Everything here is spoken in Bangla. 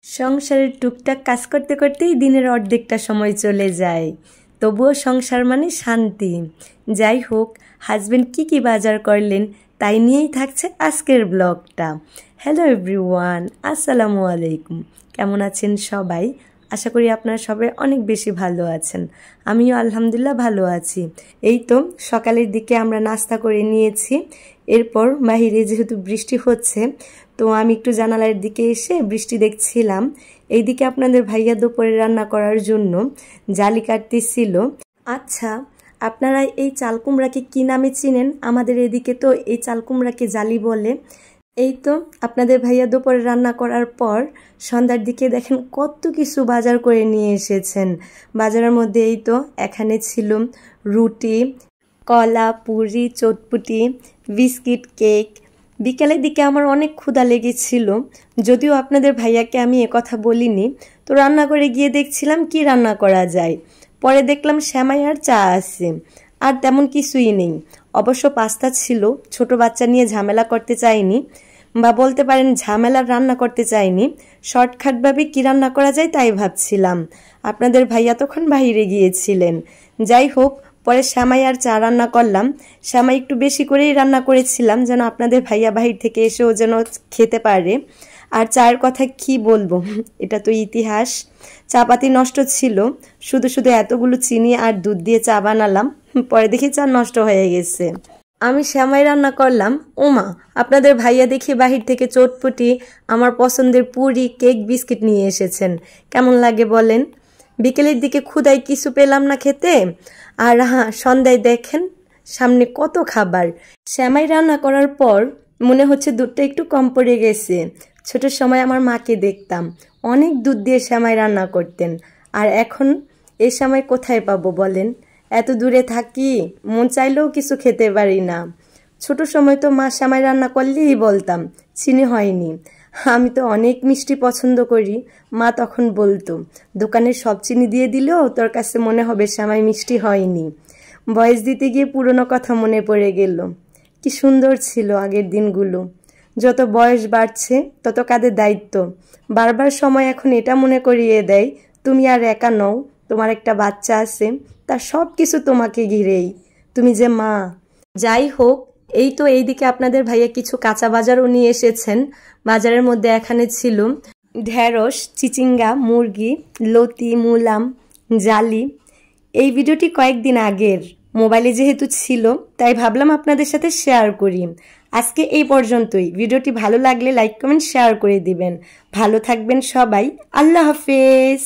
সংসারের টুকটাক কাজ করতে করতেই দিনের অর্ধেকটা সময় চলে যায়, তবুও সংসার মানে শান্তি। যাই হোক, হাজবেন্ড কি বাজার করলেন তাই নিয়েই থাকছে আজকের ব্লগটা। হ্যালো এভরিওয়ান, আসসালামু আলাইকুম। কেমন আছেন সবাই? আশা করি আপনারা সবাই অনেক বেশি ভালো আছেন। আমিও আলহামদুলিল্লাহ ভালো আছি। এই তো সকালের দিকে আমরা নাস্তা করে নিয়েছি। এরপর বাহিরে যেহেতু বৃষ্টি হচ্ছে, তো আমি একটু জানালার দিকে এসে বৃষ্টি দেখছিলাম। এইদিকে আপনাদের ভাইয়া দুপুরে রান্না করার জন্য জালি কাটতেছিল। আচ্ছা, আপনারা এই চাল কুমড়াকে কী নামে চিনেন? আমাদের এদিকে তো এই চাল কুমড়াকে জালি বলে। এই তো আপনাদের ভাইয়া দুপুরে রান্না করার পর সন্ধ্যার দিকে দেখেন কত কিছু বাজার করে নিয়ে এসেছেন। বাজারের মধ্যে এই তো এখানে ছিল রুটি, কলা, পুরি, চটপুটি, বিস্কিট, কেক। বিকেলের দিকে আমার অনেক ক্ষুধা লেগেছিল, যদিও আপনাদের ভাইয়াকে আমি কথা বলিনি। তো রান্না করে গিয়ে দেখছিলাম কি রান্না করা যায়। পরে দেখলাম সেমাই আর চা আছে, আর তেমন কিছুই নেই। অবশ্য পাস্তা ছিল, ছোট বাচ্চা নিয়ে ঝামেলা করতে চাইনি, বা বলতে পারেন ঝামেলা রান্না করতে চাইনি। শর্টকাটভাবে কি রান্না করা যায় তাই ভাবছিলাম। আপনাদের ভাইয়া তখন বাইরে গিয়েছিলেন। যাই হোক, পরে সেমাই আর চা রান্না করলাম। সেমাই একটু বেশি করেই রান্না করেছিলাম, যেন আপনাদের ভাইয়া বাহির থেকে এসেও যেন খেতে পারে। আর চায়ের কথা কি বলবো, এটা তো ইতিহাস। চা পাতি নষ্ট ছিল, শুধু শুধু এতগুলো চিনি আর দুধ দিয়ে চা বানালাম, পরে দেখি চা নষ্ট হয়ে গেছে। আমি সেমাই রান্না করলাম, ওমা আপনাদের ভাইয়া দেখি বাহির থেকে চটপটি, আমার পছন্দের পুরি, কেক, বিস্কিট নিয়ে এসেছেন। কেমন লাগে বলেন? বিকেলের দিকে ক্ষুধায় কিছু পেলাম না খেতে, আর হ্যাঁ, সন্ধ্যায় দেখেন সামনে কত খাবার। সেমাই রান্না করার পর মনে হচ্ছে দুধটা একটু কম পড়ে গেছে। ছোটোর সময় আমার মাকে দেখতাম অনেক দুধ দিয়ে সেমাই রান্না করতেন, আর এখন এই সময় কোথায় পাবো বলেন? এত দূরে থাকি, মন চাইলেও কিছু খেতে পারি না। ছোট সময় তো মা সেমাই রান্না করলেই বলতাম চিনি হয়নি। আমি তো অনেক মিষ্টি পছন্দ করি। মা তখন বলতো দোকানের সব চিনি দিয়ে দিলেও তোর কাছে মনে হবে সেমাই মিষ্টি হয়নি। বয়স দিতে গিয়ে পুরনো কথা মনে পড়ে গেল। কি সুন্দর ছিল আগের দিনগুলো। যত বয়স বাড়ছে তত কাঁধে দায়িত্ব। বারবার সময় এখন এটা মনে করিয়ে দেয় তুমি আর একা নও, তোমার একটা বাচ্চা আছে, তার সব কিছু তোমাকে ঘিরেই, তুমি যে মা। যাই হোক, এই তো এইদিকে আপনাদের ভাইয়া কিছু কাঁচা বাজারও নিয়ে এসেছেন। বাজারের মধ্যে এখানে ছিল ঢেঁড়স, চিচিঙ্গা, মুরগি, লতি, মুলাম, জালি। এই ভিডিওটি কয়েকদিন আগের, মোবাইলে যেহেতু ছিল তাই ভাবলাম আপনাদের সাথে শেয়ার করি। আজকে এই পর্যন্তই। ভিডিওটি ভালো লাগলে লাইক, কমেন্ট, শেয়ার করে দিবেন। ভালো থাকবেন সবাই। আল্লাহ হাফেজ।